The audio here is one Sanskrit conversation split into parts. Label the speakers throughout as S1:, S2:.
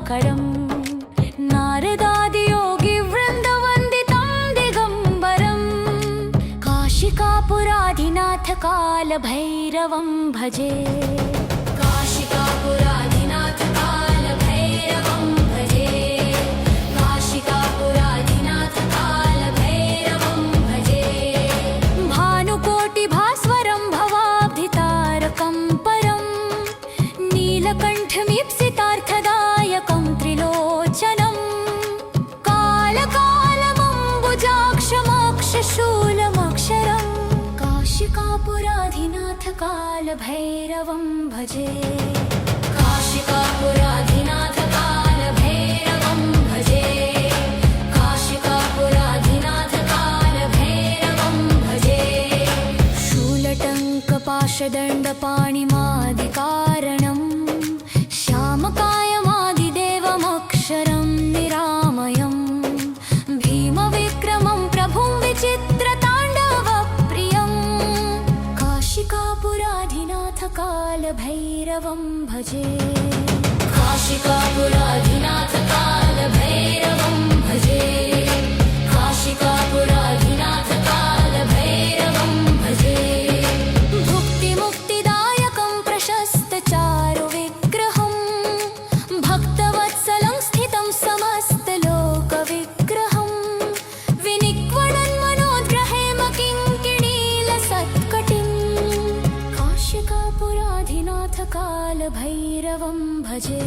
S1: दिवाकरम् नारदादियोगिवृन्दवन्दितं दिगम्बरम् काशिकापुराधिनाथकालभैरवं भजे काशिकापुराधिनाथकालभैरवं भजे काशिकापुराधिनाथकालभैरवं भजे भानुकोटिभास्वरं भवाब्धितारकं परं नीलकण्ठमीप्सितार्थदायकं त्रिलोचनं कालकालमम्बुजाक्षमोक्षशूलमक्षरं काशिकापुराधिनाथकालभैरवं भजे काशिकापुराधिनाथकालभैरवं भजे काशिकापुराधिनाथकालभैरवं भजे शूलटङ्कपाशदण्डपाणिमादिकारणं श्यामकायमादिदेवमक्षरं निरामयं भीमविक्रमं प्रभुं विचित्रताण्डवप्रियं काशिकापुराधिनाथकालभैरवं भजे काशिकापुराधिनाथकालभैरवं भजे काशिकापुराधिनाथकालभैरवं भजे भुक्तिमुक्तिदायकं प्रशस्तचारुविग्रहं भक्तवत्सलं स्थितं समस्तलोकविग्रहं विनिक्वणन् मनोद्ग्रहेम किङ्किणीलसत्कटिं काशिकापुराधिनाथकालभैरवं भजे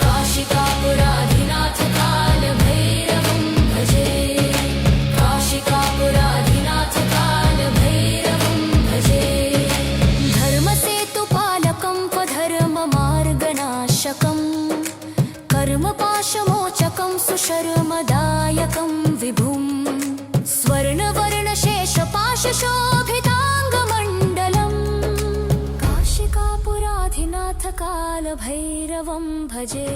S1: काशिकापुराधिनाथकालभैरवं भजे काशिकापुराधिनाथकालभैरवं भजे धर्मसेतुपालकं स्वधर्ममार्गनाशकं कर्मपाशमोचकं सुशर्मदायकं विभुं स्वर्णवर्णशेषपाशशोभिताङ्गमण्डलं काशिकापुराधिनाथकालभैरवं भजे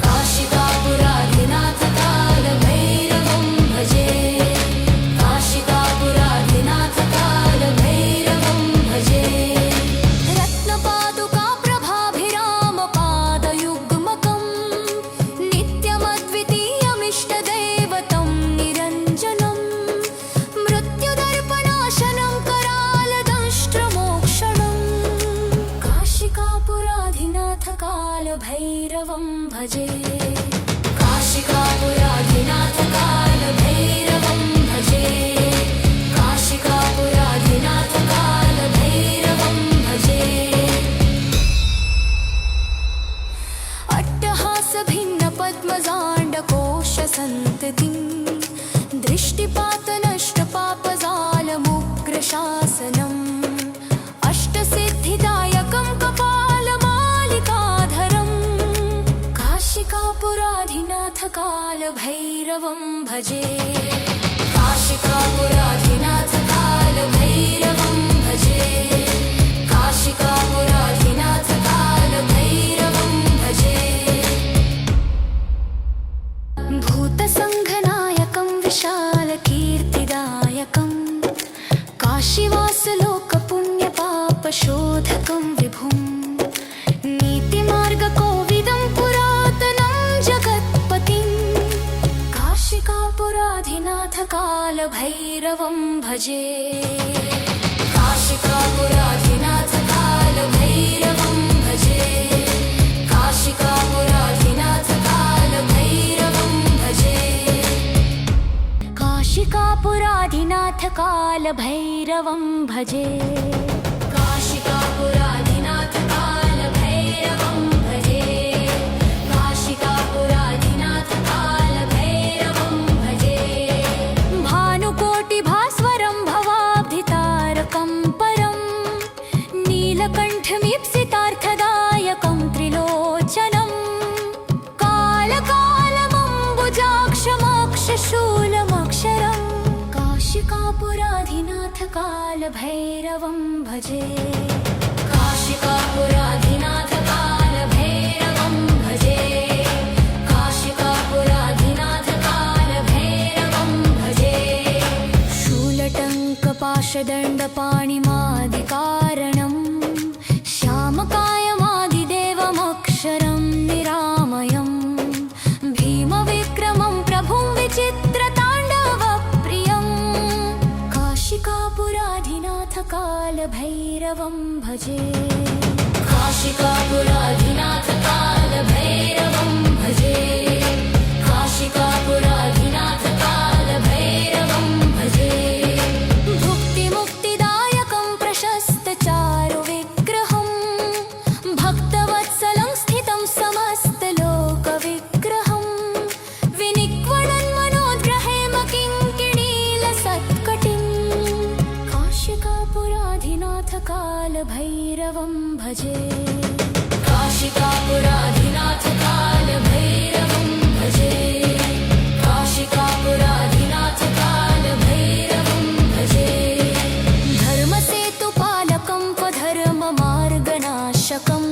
S1: काशिकापुराधिनाथकालभैरवं भजे काशिकापुराधिनाथकालभैरवं भजे रत्नपादुकाप्रभाभिरामपादयुग्मकं नित्यमद्वितीयमिष्टदैवतं निरञ्जनं मृत्युदर्पणाशनं करालदंष्ट्रमोक्षणं काशिकापुराधिनाथकालभैरवं भजे काशिकापुराधिनाथकालभैरवं भजे काशिकापुराधिनाथकालभैरवं भजे अट्टहासभिन्नपद्मजाण्डकोशसन्ततिं दृष्टिपातनष्टपापजालमुग्रशासनम् अष्टसिद्धिदायकं कपालमालिकाधरं काशिकापुराधिनाथकालभैरवं भजे काशिकापुराधिनाथकालभैरवं भजे काशिकापुराधिनाथकालभैरवं भजे भूतसङ्घनायकं विशालकीर्तिदायकं काशीवासलोकपुण्यपापशोधकं विभुं नीतिमार्गकोविदं पुरातनं जगत्पतिं काशिकापुराधिनाथकालभैरवं भजे काशिकापुराधिनाथकालभैरवं भजे काशिकापुराधिनाथकालभैरवं भजे काशिकापुराधिनाथकालभैरवं भजे काशिकापुराधिनाथकालभैरवं भजे काशिकापुराधिनाथकालभैरवं भजे भानुकोटिभास्वरं भवाब्धितारकं परं नीलकण्ठमीप्सितार्थदायकं त्रिलोचनं कालकालमम्बुजाक्षमोक्षशूलमक्षरं काशिकापुराधिनाथकालभैरवं भजे काशिकापुराधिनाथकालभैरवं भजे काशिकापुराधिनाथकालभैरवं भजे शूलटङ्कपाशदण्डपाणिमादिकारणं श्यामकायमादिदेवमक्षरं निरामयम् विचित्रताण्डवप्रियम् काशिकापुराधिनाथकालभैरवं भजे काशिकापुराधिनाथकालभैरवं भजे काशिकापुराधिनाथकालभैरवं भजे भुक्तिमुक्तिदायकं प्रशस्तचारुविग्रहं भक्तवत्सलं स्थितं समस्तलोकविग्रहं विनिक्वणन् मनोद्ग्रहेम किङ्किणीलसत्कटिं काशिकापुराधिनाथकालभैरवं भजे काशिकापुराधिनाथकालभैरवं भजे काशिकापुराधिनाथकालभैरवं भजे धर्मसेतुपालकं स्वधर्ममार्गनाशकं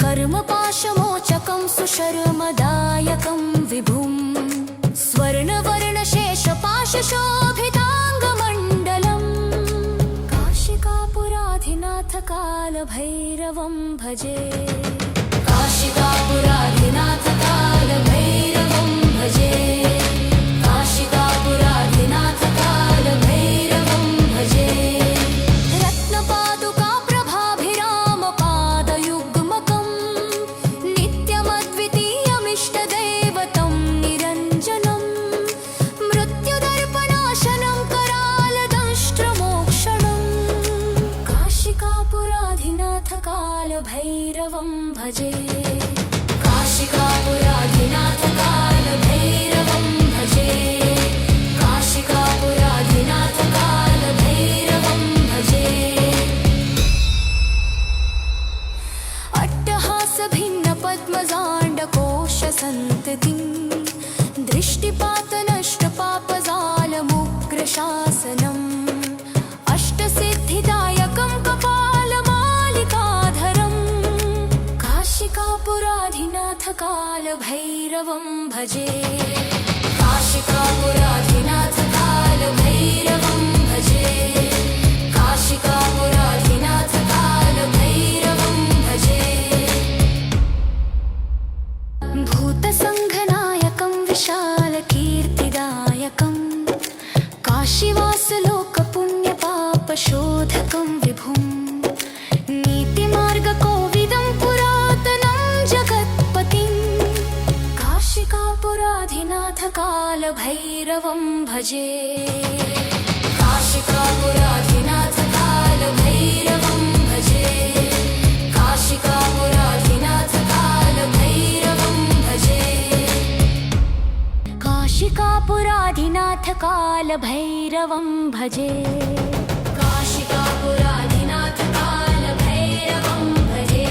S1: कर्मपाशमोचकं सुशर्मदायकं विभुं स्वर्णवर्णशेषपाशशोभिताङ्गमण्डलम् काशिकापुराधिनाथकालभैरवं भजे काशिकापुराधिनाथकालभैरवं भजे काशिकापुराधिनाथकालभैरवं भजे रत्नपादुकाप्रभाभिरामपादयुग्मकं नित्यमद्वितीयमिष्टदैवतं निरञ्जनं मृत्युदर्पणाशनं करालदंष्ट्रमोक्षणं काशिकापुराधिनाथकालभैरवं भजे काशिकापुराधिनाथकालभैरवं भजे काशिकापुराधिनाथकालभैरवं भजे अट्टहासभिन्नपद्मजाण्डकोशसन्ततिं दृष्टिपातनष्टपापजालमुग्रशासनम् अष्टसिद्धिदायकं कपालमालिकाधरं काशिकापुराधिनाथकालभैरवं भजे काशिकापुराधिनाथकालभैरवं भजे काशिकापुराधिनाथकालभैरवं भजे भूतसङ्घनायकं विशालकीर्तिदायकं काशीवासलोकपुण्यपापशोधकं विभुं नीतिमार्गकोविदं पुरातनं जगत्पतिं काशिकापुराधिनाथकालभैरवं भजे काशिकापुराधिनाथकालभैरवं भजे काशिकापुराधिनाथकालभैरवं भजे काशिकापुराधिनाथकालभैरवं भजे काशिकापुराधिनाथकालभैरवं भजे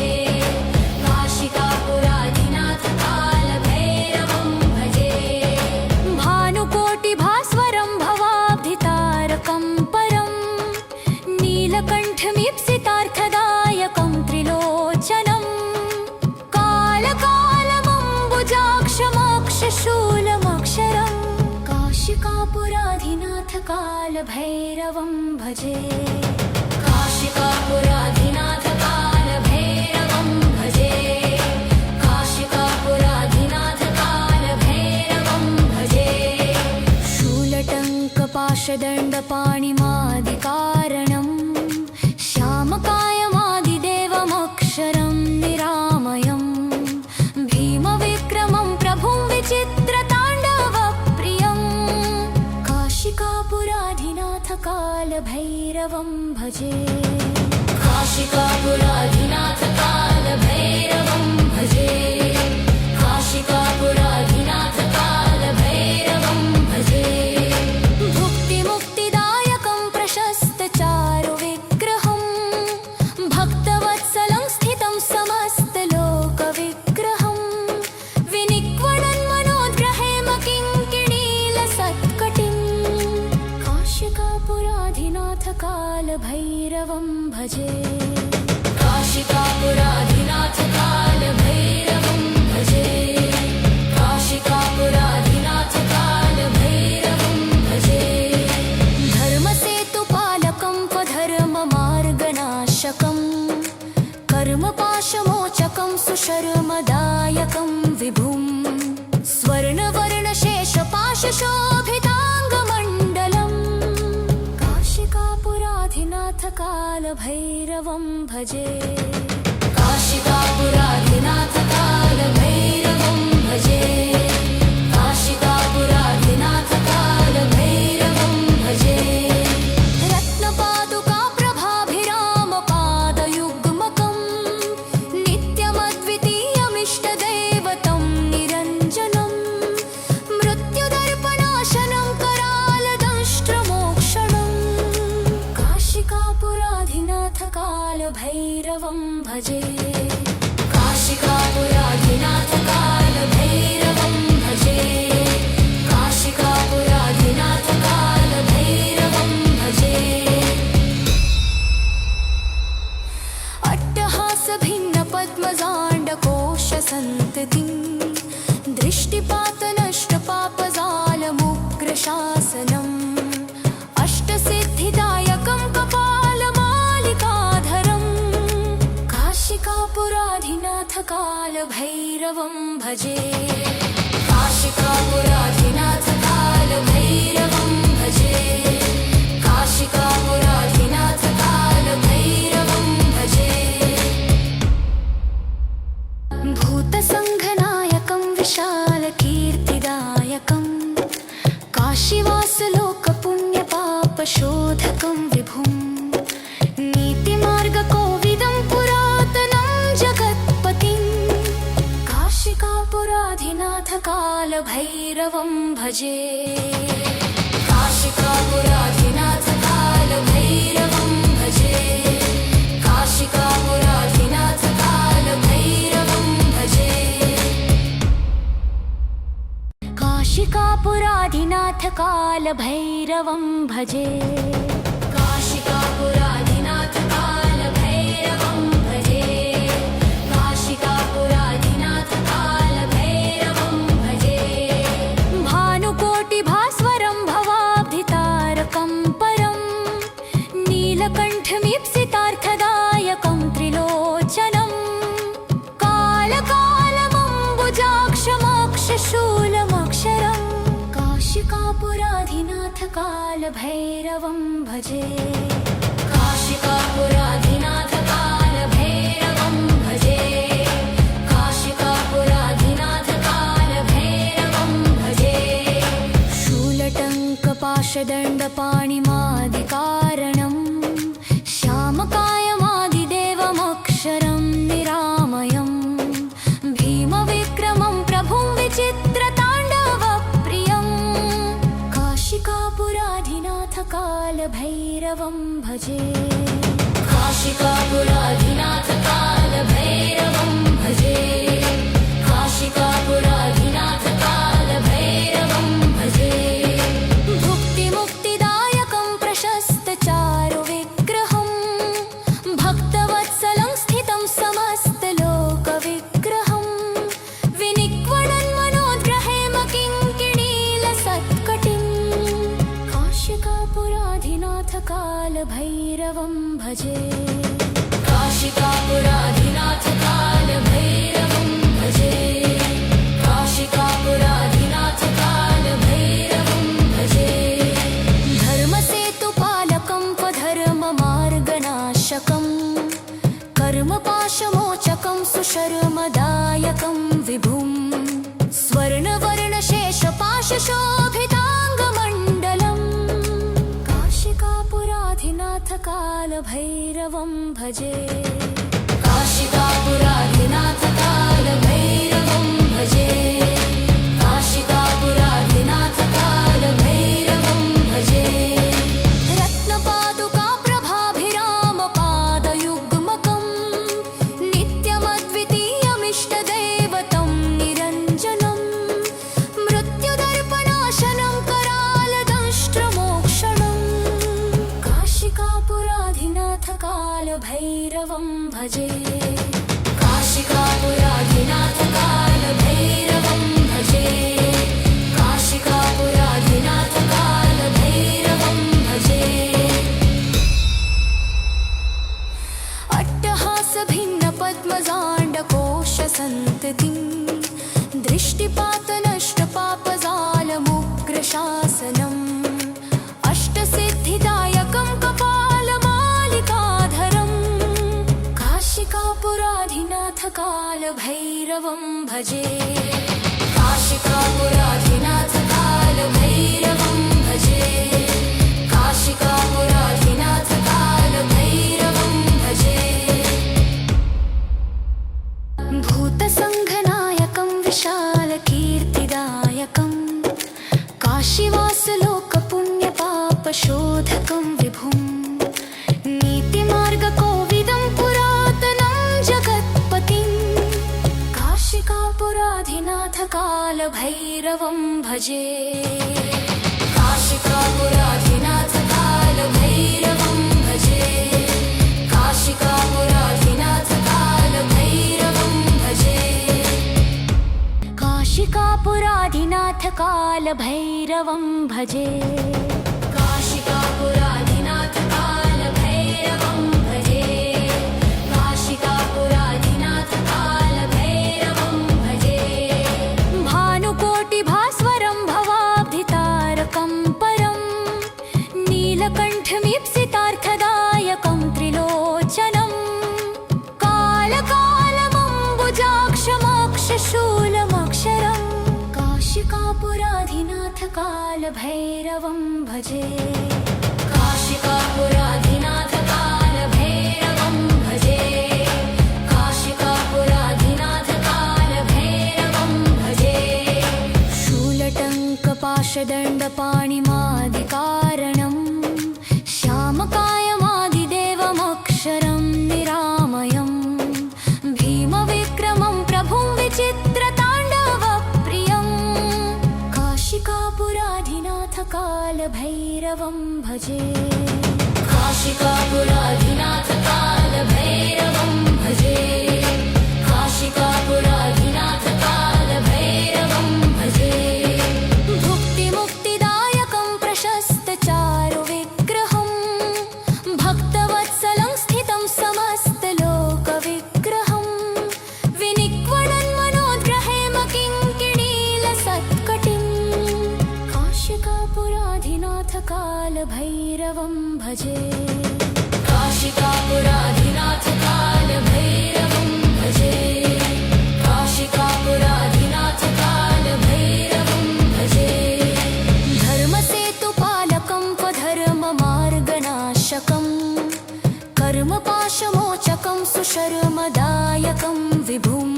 S1: काशिकापुराधिनाथकालभैरवं भजे भानुकोटिभास्वरं भवाब्धितारकं परं नीलकण्ठमीप्सितार्थदायकं त्रिलोचनं कालकालमम्बुजाक्षमोक्षशूलमक्षरं काशिकापुराधिनाथकालभैरवं भजे काशिकापुराधिनाथकालभैरवं भजे काशिकापुराधिनाथकालभैरवं भजे शूलटङ्कपाशदण्डपाणिमादिकारणं श्यामकायमादिदेवमक्षरं निरामयं भीमविक्रमं प्रभुं विचित्रताण्डवप्रियं काशिकापुराधिनाथकालभैरवं भजे काशिकापुराधिनाथकालभैरवं भजे काशिकापुराधिनाथकालभैरवं भजे भुक्तिमुक्तिदायकं प्रशस्तचारुविग्रहं भक्तवत्सलं स्थितं समस्तलोकविग्रहं विनिक्वणन् मनोद्ग्रहेम किङ्किणीलसत्कटिं काशिकापुराधिनाथकालभैरवं भजे काशिकापुराधिनाथकालभैरवं भजे काशिकापुराधिनाथकालभैरवं भजे धर्मसेतुपालकं स्वधर्ममार्गनाशकं कर्मपाशमोचकं सुशर्मदायकं विभुं स्वर्णवर्णशेषपाश दष्टपाशशोभिताङ्गमण्डलम् काशिकापुराधिनाथकालभैरवं भजे काशिकापुराधिनाथकालभैरवं भजे काशिकापुराधिनाथकालभैरवं भजे रत्नपादुकाप्रभाभिरामपादयुग्मकं नित्यमद्वितीयमिष्टदैवतं निरञ्जनं मृत्युदर्पणाशनं करालदंष्ट्रमोक्षणं काशिकापुराधिनाथकालभैरवं भजे काशिकापुराधिनाथकालभैरवं भजे काशिकापुराधिनाथकालभैरवं भजे अट्टहासभिन्नपद्मजाण्डकोशसन्ततिं दृष्टिपातनष्टपापजालमुग्रशासनम् अष्टसिद्धिदायकं कपालमालिकाधरं काशिकापुराधिनाथकालभैरवं भजे काशिकापुराधिनाथकालभैरवं भजे काशिकापुराधिनाथकालभैरवं भजे भूतसङ्घनायकं विशालकीर्तिदायकं काशीवासलोकपुण्यपापशोधकं विभुं नीतिमार्गकोविदं पुरातनं जगत्पतिं काशिकापुराधिनाथकालभैरवं भजे काशिकापुराधिनाथकालभैरवं भजे काशिकापुराधिनाथकालभैरवं भजे काशिकापुराधिनाथकालभैरवं भजे काशिकापुराधिनाथकालभैरवं भजे काशिकापुराधिनाथकालभैरवं भजे भानुकोटिभास्वरं भवाब्धितारकं परं नीलकण्ठमीप्सितार्थदायकं त्रिलोचनं कालकालमम्बुजाक्षमक्षशूलमक्षरं काशिकापुराधिनाथकालभैरवं भजे काशिकापुराधिनाथकालभैरवं भजे काशिकापुराधिनाथकालभैरवं भजे शूलटङ्कपाशदण्डपाणिमादिकारणं श्यामकायमादिदेवमक्षरं निरामयं भीमविक्रमं प्रभुं विचित्रताण्डवप्रियं काशिकापुराधिनाथकालभैरवं भजे काशिकापुराधिनाथकालभैरवं भजे काशिकापुराधिनाथकालभैरवं भजे भुक्तिमुक्तिदायकं प्रशस्तचारुविग्रहं भक्तवत्सलं स्थितं समस्तलोकविग्रहं विनिक्वणन्मनोद्ग्रहेम किङ्किणीलसत्कटिं काशिकापुराधिनाथकालभैरवं भजे काशिकापुराधिनाथकालभैरवं भजे काशिकापुराधिनाथकालभैरवं भजे धर्मसेतुपालकं त्वधर्ममार्गनाशकं कर्मपाशमोचकं सुशर्मदायकं विभुं स्वर्णवर्णशेषपाशशोभिताङ्गमण्डलं काशिकापुराधिनाथकालभैरवं भजे काशिकापुराधिनाथकालभैरवं भजे काशिकापुराधिनाथकालभैरवं भजे रत्नपादुकाप्रभाभिरामपादयुग्मकं नित्यमद्वितीयमिष्टदैवतं निरञ्जनं मृत्युदर्पणाशनं करालदंष्ट्रमोक्षणं काशिकापुराधिनाथकालभैरवं भजे काशिकापुराधिनाथकालभैरवं भजे काशिकापुराधिनाथकालभैरवं भजे अट्टहासभिन्नपद्मजाण्डकोशसन्ततिं दृष्टिपातनष्टपापजालमुग्रशासनम् कालभैरवं भजे काशिकापुराधिनाथ कालभैरवं भजे काशिकापुराधिनाथ कालभैरवं भजे भूतसङ्घनायकं विशालकीर्तिदायकं काशीवासलोकपुण्यपापशोधकं विभुं नीतिमार्गकोविदं पुरातनं जगत्पतिं काशिकापुराधिनाथ कालभैरवं भजे काशिकापुराधिनाथ कालभैरवं भजे काशिकापुराधिनाथ कालभैरवं भजे काशिकापुराधिनाथ कालभैरवं भजे काशिकापुराधिनाथ कालभैरवं भजे काशिकापुराधिनाथ कालभैरवं भजे भानुकोटिभास्वरं भवाब्धितारकं परं नीलकण्ठमीप्सितार्थदायकं त्रिलोचनं कालकालमम्बुजाक्षमक्षशूलमक्षरं काशिकापुराधिनाथ कालभैरवं भजे काशिकापुराधिनाथ कालभैरवं भजे काशिकापुराधिनाथ कालभैरवं भजे शूलटङ्कपाशदण्डपाणिमादिकारणं श्यामकायमादिदेवमक्षरं निरामयं भीमविक्रमं प्रभुं विचित्रताण्डवप्रियं काशिकापुराधिनाथ कालभैरवं भजे काशिकापुराधिनाथ कालभैरवं भजे काशिकापुराधिनाथ कालभैरवं भजे भुक्तिमुक्तिदायकं प्रशस्तचारुविग्रहं भक्तवत्सलं स्थितं समस्तलोकविग्रहं विनिक्वणन्मनोद्ग्रहेम किङ्किणीलसत्कटिं काशिकापुराधिनाथ कालभैरवं भजे काशिकापुराधिनाथ कालभैरवं भजे काशिकापुराधिनाथ कालभैरवं भजे धर्मसेतुपालकं त्वधर्ममार्गनाशकं कर्मपाशमोचकं सुशर्मदायकं विभुं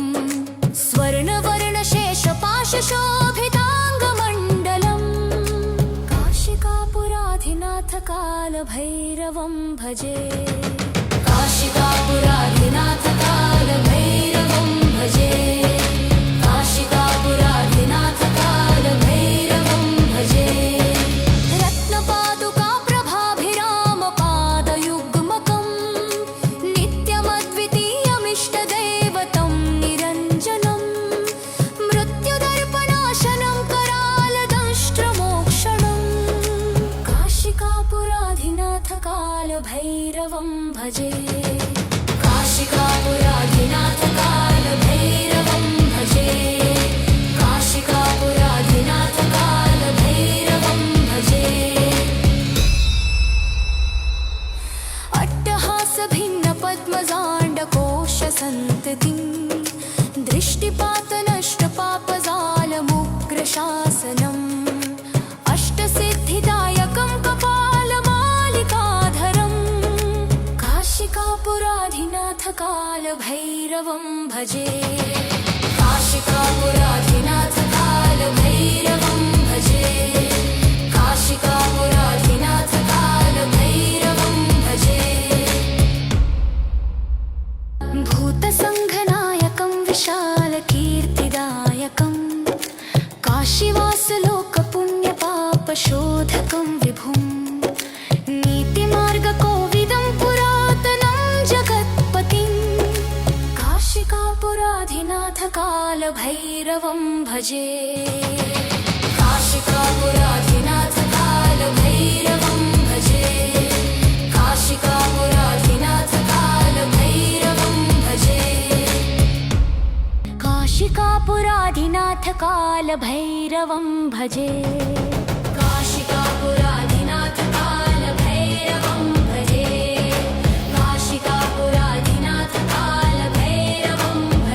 S1: स्वर्णवर्णशेषपाशशोभिताङ्गमण्डलं काशिकापुराधिनाथ कालभैरवं भजे काशिकापुराधिनाथ कालभैरवं भजे काशिकापुराधिनाथ कालभैरवं भजे रत्नपादुकाप्रभाभिरामपादयुग्मकं नित्यमद्वितीयमिष्टदैवतं निरञ्जनं मृत्युदर्पणाशनं करालदंष्ट्रमोक्षणं काशिकापुराधिनाथ कालभैरवं भजे काशिकापुराधिनाथ कालभैरवं भजे काशिकापुराधिनाथ कालभैरवं भजे अट्टहासभिन्नपद्मजाण्डकोशसन्ततिं दृष्टिपातनष्टपापजालमुग्रशासनम् अष्टसिद्धिदायकं कपालमालिकाधरं काशिकापुराधिनाथ कालभैरवं भजे काशिकापुराधिनाथ कालभैरवं भजे काशिकापुराधिनाथ कालभैरवं भजे भूतसङ्घनायकं विशालकीर्तिदायकं काशीवासलोकपुण्यपापशोधकं विभुं नीतिमार्गकोविदं पुरातनं जगत्पतिं काशिकापुराधिनाथ कालभैरवं भजे काशिकापुराधिनाथ कालभैरवं भजे काशिकापुराधिनाथ कालभैरवं भजे काशिकापुराधिनाथ कालभैरवं भजे काशिकापुराधिनाथ कालभैरवं भजे काशिकापुराधिनाथ कालभैरवं भजे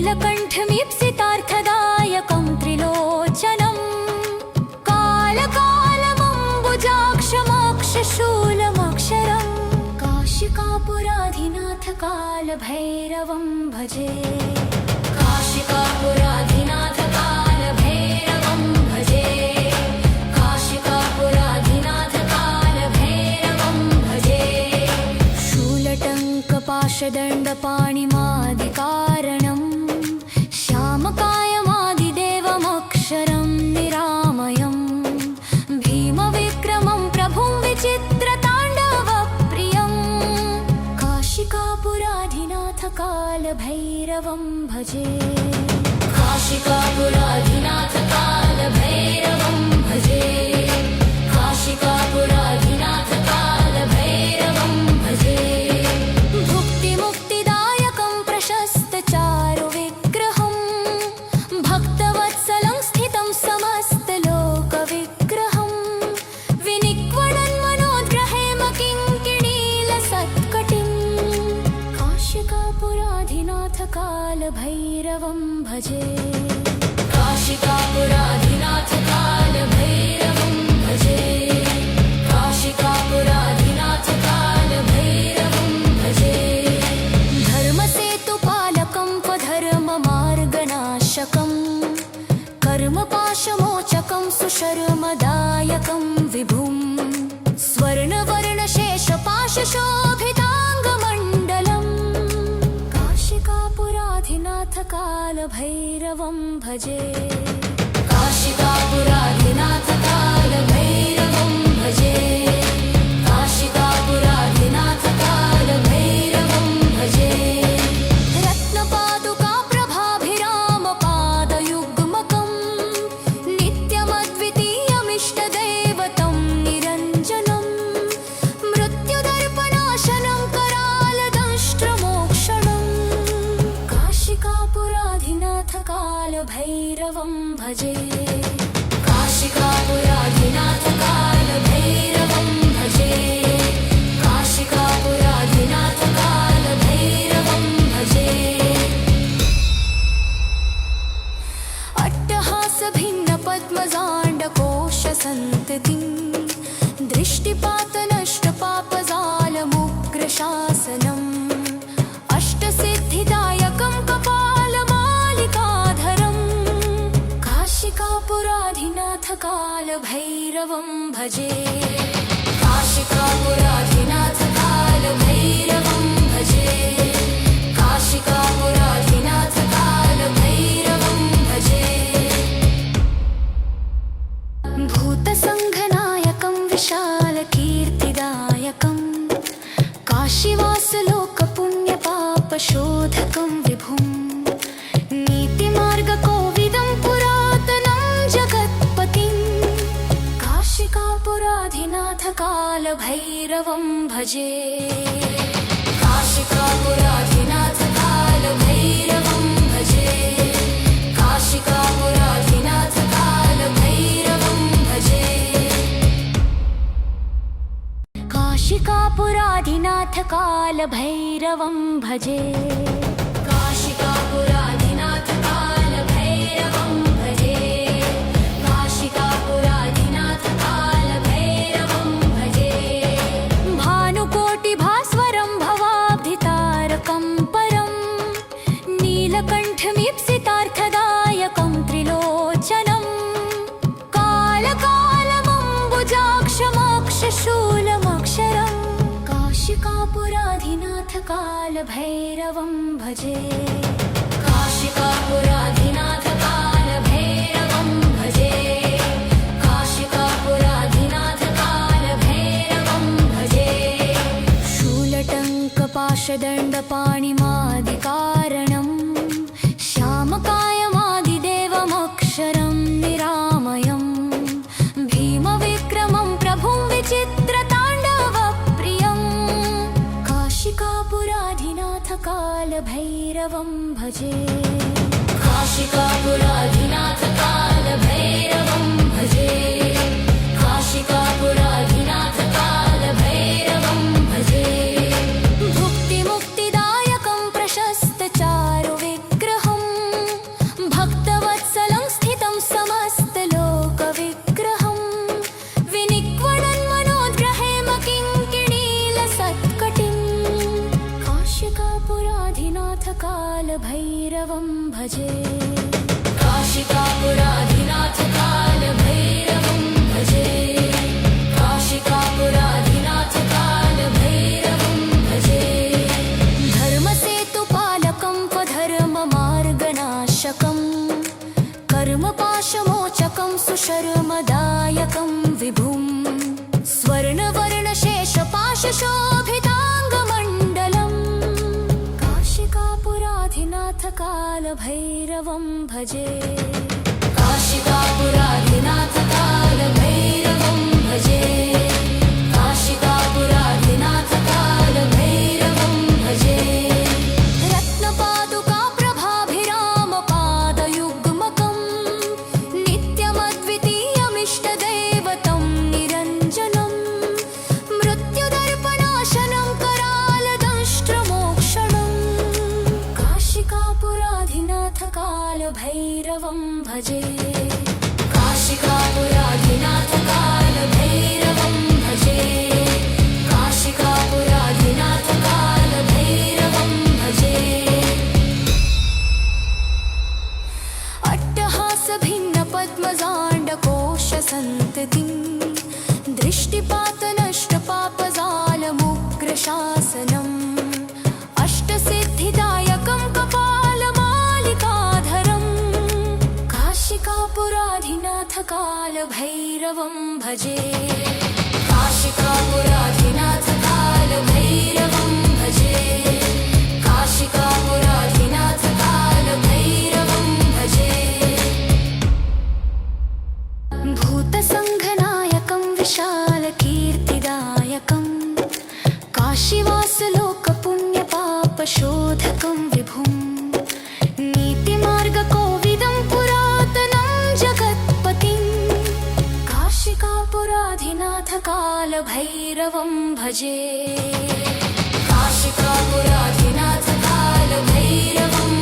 S1: नीलकण्ठमीप्सितार्थदायकं त्रिलोचनं कालकालमम्बुजाक्षमक्षशूलमक्षरं काशिकापुराधिनाथकालभैरवं भजे काशिकापुराधिनाथकालभैरवं भजे काशिकापुराधिनाथकालभैरवं भजे शूलटङ्कपाशदण्डपाणिमादिकारणं श्यामकायमादिदेवमक्षरं निरामयं भीमविक्रमं प्रभुं विचित्रताण्डवप्रियं काशिकापुराधिनाथकालभैरवं भजे काशिकापुराधिनाथकालभैरवं भजे काशिकापुराधिनाथकालभैरवं भजे भुक्तिमुक्तिदायकं प्रशस्तचारुविग्रहं भक्तवत्सलं स्थितं समस्तलोकविग्रहं विनिक्वणन् मनोद्ग्रहेम किङ्किणीलसत्कटिं काशिकापुराधिनाथकालभैरवं भजे काशिकापुराधिनाथकालभैरवं भजे काशिकापुराधिनाथकालभैरवं भजे धर्मसेतुपालकं त्वधर्ममार्गनाशकं कर्मपाशमोचकं सुशर्मदायकं विभुं स्वर्णवर्णशेषपाशशोभिताङ्गमण्डलं काशिकापुराधिनाथकालभैरवं भजे काशिकापुराधिनाथकालभैरवं भजे काशिकापुराधिनाथकालभैरवं भजे रत्नपादुकाप्रभाभिरामपादयुग्मकं नित्यमद्वितीयमिष्टदैवतं निरञ्जनं मृत्युदर्पणाशनं करालदंष्ट्रमोक्षणं काशिकापुराधिनाथकालभैरवं भजे काशिकापुराधिनाथकालभैरवं भजे काशिकापुराधिनाथकालभैरवं भजे अट्टहासभिन्नपद्मजाण्डकोशसन्ततिं दृष्टिपातनष्टपापजालमुग्रशासनम् अष्टसिद्धिदायकं कपालमालिकाधरं काशिकापुराधिनाथकालभैरवं भजे काशिकापुराधिनाथकालभैरवं भजे काशिकापुराधिनाथकालभैरवं भजे भूतसङ्घनायकं विशालकीर्तिदायकं काशीवासलोकपुण्यपापशोधकं विभुं नीतिमार्गकोविदं पुरातनं जगत्पतिं काशिकापुराधिनाथकालभैरवं भजे काशिकापुराधिनाथकालभैरवं भजे काशिकापुराधिनाथकालभैरवं भजे काशिकापुराधिनाथकालभैरवं भजे काशिकापुराधिनाथकालभैरवं भजे काशिकापुराधिनाथकालभैरवं भजे भानुकोटिभास्वरं भवाब्धितारकं परं नीलकण्ठमीप्सितार्थदायकं त्रिलोचनं कालकालमम्बुजाक्षमक्षशूलमक्षरं काशिकापुराधिनाथकालभैरवं भजे काशिकापुराधिनाथकालभैरवं भजे काशिकापुराधिनाथकालभैरवं भजे शूलटङ्कपाशदण्डपाणिमादिकारणं श्यामकायमादिदेवमक्षरं निरामयं भीमविक्रमं प्रभुं विचित्रताण्डवप्रियं काशिकापुराधिनाथकालभैरवं भजे काशिकापुराधिनाथकालभैरवं भजे काशिकापुराधिनाथकालभैरवं भजे भुक्तिमुक्तिदायकं प्रशस्तचारुविग्रहं कालभैरवं भजे काशिकापुराधिनाथ कालभैरवं भजे काशिकापुराधिनाथ कालभैरवं भजे धर्मसेतुपालकं स्वधर्ममार्गनाशकं कर्मपाशमोचकं सुशर्मदायकं विभुं स्वर्णवर्णशेषपाशशोभिताङ्गमण्डलं काशिकापुराधिनाथ कालभैरवं भजे काशिकापुराधिनाथ कालभैरवं भजे काशिकापुराधिनाथ कालभैरवं भजे रत्नपादुकाप्रभाभिरामपादयुग्मकं नित्यमद्वितीयमिष्टदैवतं निरञ्जनं मृत्युदर्पणाशनं करालदंष्ट्रमोक्षणं काशिकापुराधिनाथ कालभैरवं भजे काशिकापुराधिनाथ कालभैरवं भजे काशिकापुराधिनाथ कालभैरवं भजे अट्टहासभिन्नपद्मजाण्डकोशसन्ततिं दृष्टिपातनष्टपापजालमुग्रशासनम् अष्टसिद्धिदायकं कपालमालिकाधरं काशिकापुराधिनाथ कालभैरवं भजे काशिकापुराधिनाथ कालभैरवं भजे काशिकापुराधिनाथ कालभैरवं भजे भूतसङ्घनायकं विशालकीर्तिदायकं काशीवासलोकपुण्यपापशोधकं विभुं नीतिमार्गकोविदं पुरातनं जगत्पतिं काशिकापुराधिनाथ कालभैरवं भजे काशिकापुराधिनाथ कालभैरवं